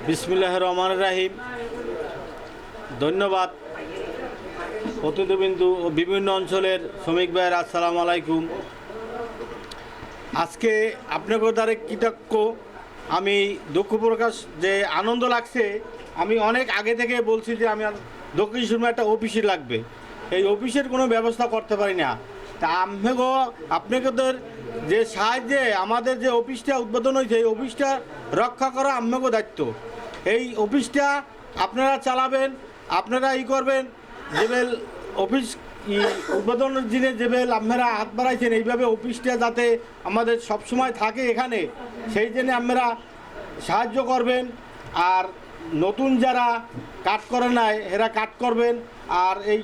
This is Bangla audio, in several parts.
বিসমিল্লাহির রহমানির রহিম। ধন্যবাদ অতিথিবৃন্দ ও বিভিন্ন অঞ্চলের শ্রমিক ভাইয়ের, আসসালামু আলাইকুম। আজকে আপনাদের দ্বারা কৃতজ্ঞ। আমি দুঃখ প্রকাশ যে আনন্দ লাগছে, আমি অনেক আগে থেকে বলছি যে আমি দক্ষিণ সুরমা একটা অফিসে লাগবে, এই অফিসের কোনো ব্যবস্থা করতে পারি না। তা আপনাদের যে সাহায্যে আমাদের যে অফিসটা উদ্বোধন হয়েছে, এই অফিসটা রক্ষা করা আপনাদের দায়িত্ব। এই অফিসটা আপনারা চালাবেন, আপনারা করবেন। যেবেল অফিস উদ্বোধনের দিনে যেবেল আপনারা হাত বাড়াইছেন, এইভাবে অফিসটা যাতে আমাদের সবসময় থাকে এখানে, সেই জন্য আপনারা সাহায্য করবেন। আর নতুন যারা কাট করে নাই এরা কাট করবেন। আর এই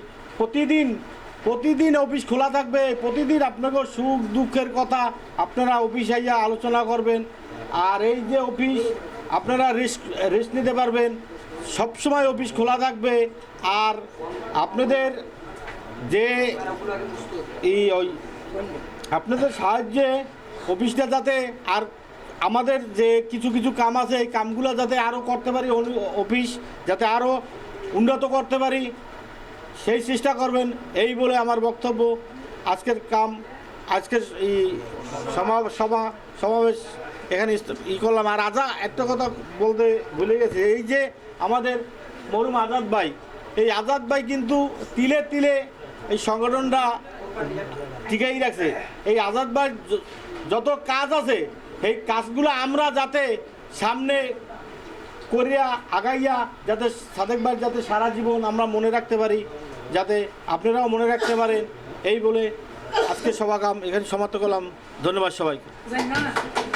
প্রতিদিন অফিস খোলা থাকবে। প্রতিদিন আপনাকে সুখ দুঃখের কথা আপনারা অফিস আইয়া আলোচনা করবেন। আর এই যে অফিস আপনারা রেস্ট নিতে পারবেন, সবসময় অফিস খোলা থাকবে। আর আপনাদের যে আপনাদের সাহায্যে অফিসটা যাতে, আর আমাদের যে কিছু কাম আছে এই কামগুলো যাতে আরও করতে পারি, অফিস যাতে আরও উন্নত করতে পারি, সেই চেষ্টা করবেন। এই বলে আমার বক্তব্য। আজকের এই সমাবেশ এখানে করলাম। আর একটা কথা বলতে ভুলে গেছে, এই যে আমাদের মরুম আজাদ ভাই, এই আজাদ ভাই কিন্তু তিলে তিলে এই সংগঠনটা টিকাই রাখছে। এই আজাদ ভাই যত কাজ আছে, এই কাজগুলো আমরা যাতে সামনে করিয়া আগাইয়া যাতে সাদেক ভাই যাতে সারা জীবন আমরা মনে রাখতে পারি, যাতে আপনারাও মনে রাখতে পারেন, এই বলে আজকে সমাগম এখানে সমাপ্ত করলাম। ধন্যবাদ সবাইকে।